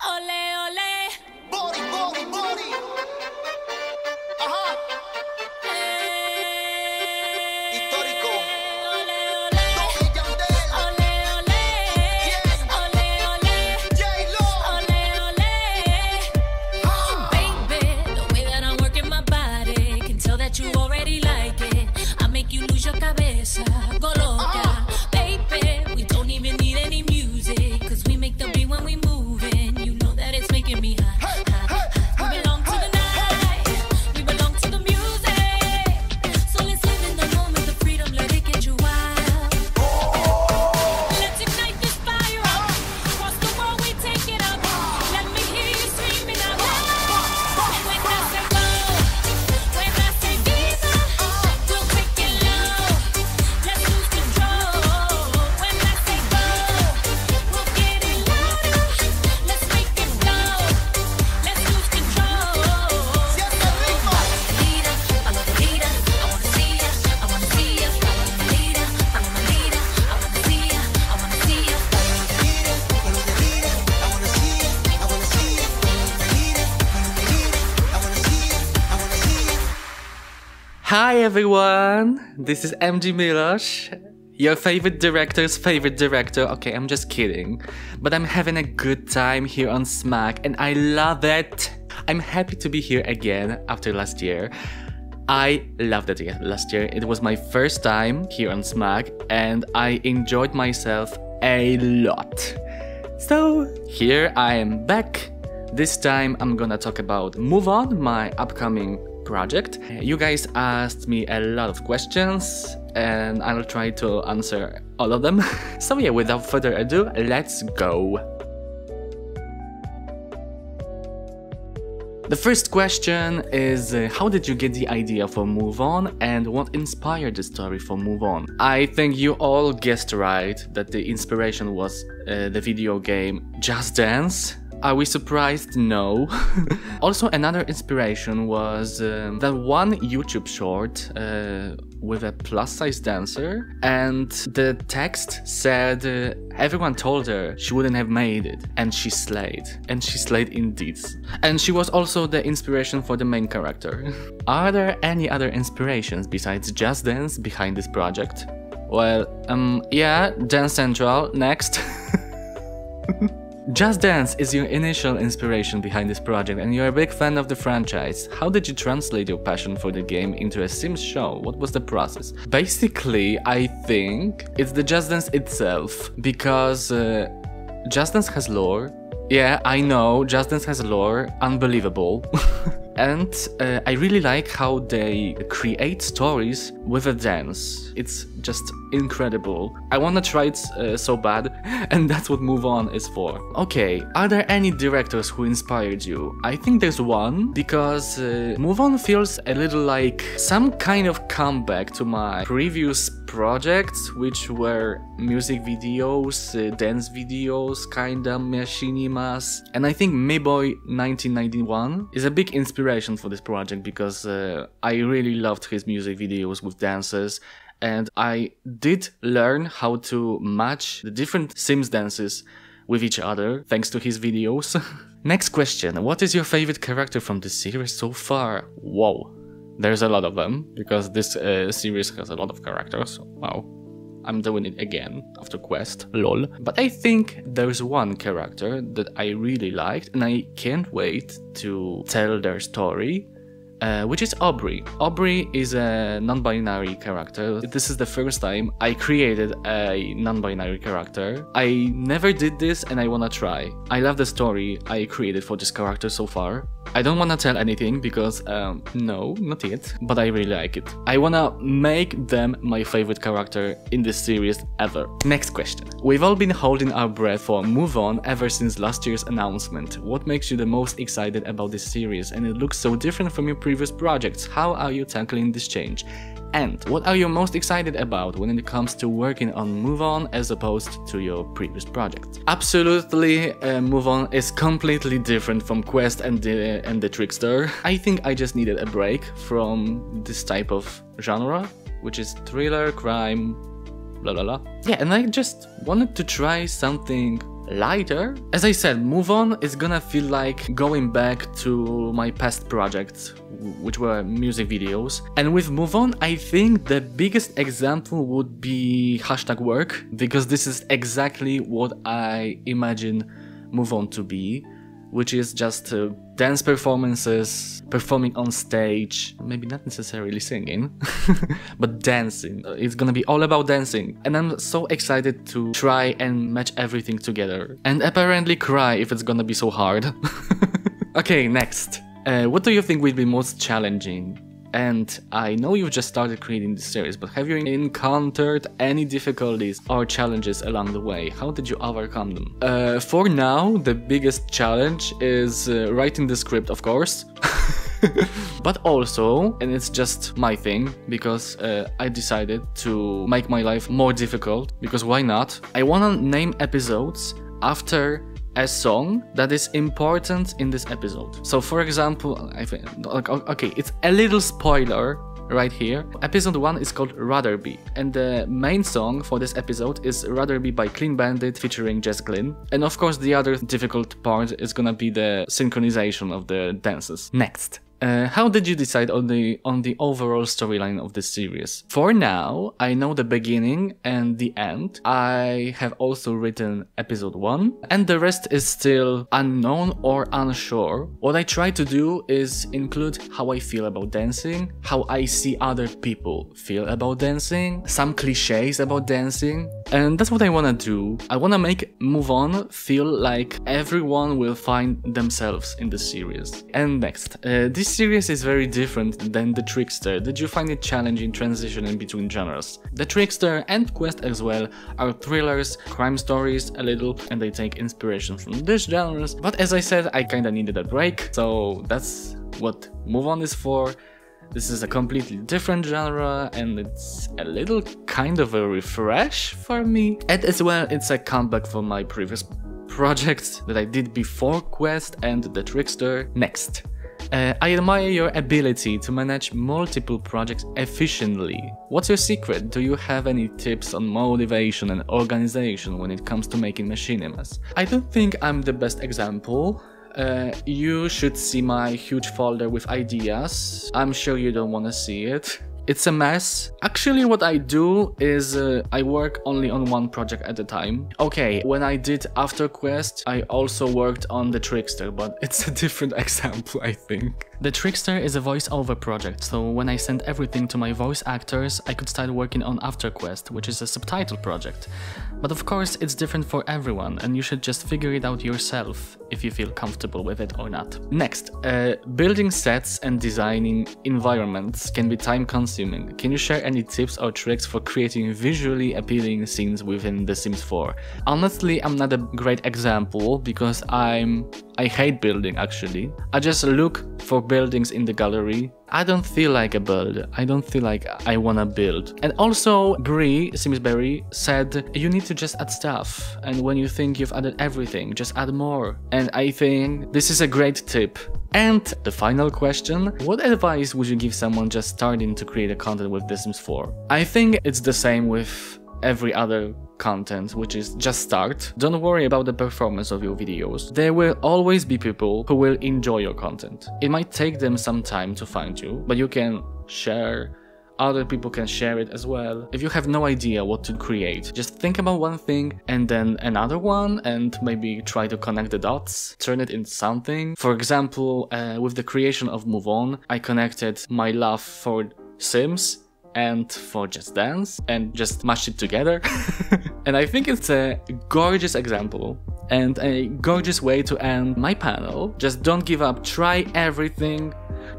Ole, ole. Body, body, body. Ajá. Histórico. Ole, ole. Tommy Yandel. Ole, ole. ¿Quién? Ole, ole. J-Lo. Ole, ole. Baby, the way that I'm working my body can tell that you already like it. I make you lose your cabeza, go loca. Baby, we don't even need any music, cause we make the beat when we move in. You know that it's making me hot, hot, hot. We belong to the night, we belong to the music. So let's live in the moment, the freedom, let it get you wild. Let's ignite this fire up. Across the world we take it up. Let me hear you screaming out loud. When I say go, when I say viva, we'll take it low. Let's lose control. When I say go, we'll get it louder. Let's make it go. Let's lose control. Siente el ritmo. Leader, follow the leader. I wanna see ya, I wanna see ya. Follow the leader, follow the leader. I wanna see ya, I wanna see ya. Follow the leader. I wanna see ya. I wanna see ya. Follow the leader. Follow the leader. I wanna see ya. I wanna see ya. Hi everyone, this is MG Milosh, your favorite director's favorite director. Okay, I'm just kidding, but I'm having a good time here on Smack and I love it. I'm happy to be here again after last year. I loved it last year. It was my first time here on Smack and I enjoyed myself a lot. So here I am back. This time I'm gonna talk about Move On, my upcoming project. You guys asked me a lot of questions and I'll try to answer all of them. So yeah, without further ado, let's go. The first question is how did you get the idea for Move On and what inspired the story for Move On? I think you all guessed right that the inspiration was the video game Just Dance. Are we surprised? No. Also, another inspiration was that one YouTube short with a plus-size dancer, and the text said everyone told her she wouldn't have made it, and she slayed. And she slayed indeed. And she was also the inspiration for the main character. Are there any other inspirations besides Just Dance behind this project? Well, yeah, Dance Central, next. Just Dance is your initial inspiration behind this project and you're a big fan of the franchise. How did you translate your passion for the game into a Sims show? What was the process? Basically, I think it's the Just Dance itself, because Just Dance has lore. Yeah, I know, Just Dance has lore, unbelievable. And I really like how they create stories with a dance. It's just incredible. I wanna try it so bad, and that's what Move On is for. Okay, are there any directors who inspired you? I think there's one, because Move On feels a little like some kind of comeback to my previous projects, which were music videos, dance videos, kinda machinimas. And I think Mayboy 1991 is a big inspiration for this project, because I really loved his music videos with dances. And I did learn how to match the different Sims dances with each other, thanks to his videos. Next question, what is your favorite character from this series so far? Whoa, there's a lot of them, because this series has a lot of characters. Wow, I'm doing it again after Quest, lol. But I think there's one character that I really liked and I can't wait to tell their story. Which is Aubrey. Aubrey is a non-binary character. This is the first time I created a non-binary character. I never did this and I wanna try. I love the story I created for this character so far. I don't wanna tell anything because, no, not yet, but I really like it. I wanna make them my favorite character in this series ever. Next question. We've all been holding our breath for Move On ever since last year's announcement. What makes you the most excited about this series? And it looks so different from your previous projects. How are you tackling this change? And what are you most excited about when it comes to working on Move On as opposed to your previous project? Absolutely, Move On is completely different from Quest and the Trickster. I think I just needed a break from this type of genre, which is thriller, crime, blah blah blah. Yeah, and I just wanted to try something lighter. As I said, Move On is gonna feel like going back to my past projects, which were music videos. And with Move On, I think the biggest example would be #work, because this is exactly what I imagine Move On to be, which is just dance performances, performing on stage, maybe not necessarily singing, but dancing. It's gonna be all about dancing, and I'm so excited to try and match everything together, and apparently cry if it's gonna be so hard. Okay, next. What do you think will be most challenging? And I know you've just started creating this series, but have you encountered any difficulties or challenges along the way? How did you overcome them? For now, the biggest challenge is writing the script, of course. But also, and it's just my thing, because I decided to make my life more difficult, because why not? I wanna name episodes after a song that is important in this episode. So for example, I think, okay, it's a little spoiler right here. Episode 1 is called Rather Be, and the main song for this episode is Rather Be by Clean Bandit featuring Jess Glynn. And of course the other difficult part is gonna be the synchronization of the dances. Next. How did you decide on the overall storyline of this series? For now, I know the beginning and the end. I have also written episode 1, and the rest is still unknown or unsure. What I try to do is include how I feel about dancing, how I see other people feel about dancing, some cliches about dancing, and that's what I wanna do. I wanna make Move On feel like everyone will find themselves in the series. And next, this series is very different than The Trickster. Did you find it challenging transitioning between genres? The Trickster and Quest as well are thrillers, crime stories a little, and they take inspiration from these genres. But as I said, I kinda needed a break, so that's what Move On is for. This is a completely different genre, and it's a little kind of a refresh for me. And as well, it's a comeback from my previous projects that I did before Quest and The Trickster. Next. I admire your ability to manage multiple projects efficiently. What's your secret? Do you have any tips on motivation and organization when it comes to making Machinimas? I don't think I'm the best example. You should see my huge folder with ideas. I'm sure you don't want to see it. It's a mess. Actually, what I do is I work only on one project at a time. Okay, when I did After Quest, I also worked on The Trickster, but it's a different example, I think. The Trickster is a voice-over project, so when I sent everything to my voice actors, I could start working on After Quest, which is a subtitle project. But of course, it's different for everyone, and you should just figure it out yourself if you feel comfortable with it or not. Next, building sets and designing environments can be time-consuming. Can you share any tips or tricks for creating visually appealing scenes within The Sims 4? Honestly, I'm not a great example because I hate building, actually. I just look for buildings in the gallery. I don't feel like a builder. I don't feel like I wanna build. And also, Simsbury said you need to just add stuff. And when you think you've added everything, just add more. And I think this is a great tip. And the final question, what advice would you give someone just starting to create a content with The Sims 4? I think it's the same with every other content, which is just start. Don't worry about the performance of your videos. There will always be people who will enjoy your content. It might take them some time to find you, but you can share. Other people can share it as well. If you have no idea what to create, just think about one thing and then another one, and maybe try to connect the dots, turn it into something. For example, with the creation of Move On, I connected my love for Sims and for Just Dance and just mashed it together. And I think it's a gorgeous example and a gorgeous way to end my panel. Just don't give up, try everything.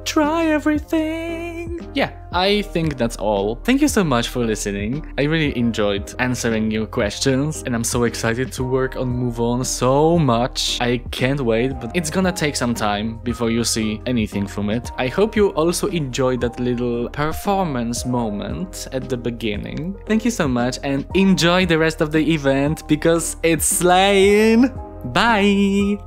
Try everything! Yeah, I think that's all. Thank you so much for listening. I really enjoyed answering your questions, and I'm so excited to work on Move On so much. I can't wait, but it's gonna take some time before you see anything from it. I hope you also enjoyed that little performance moment at the beginning. Thank you so much, and enjoy the rest of the event because it's slaying! Bye!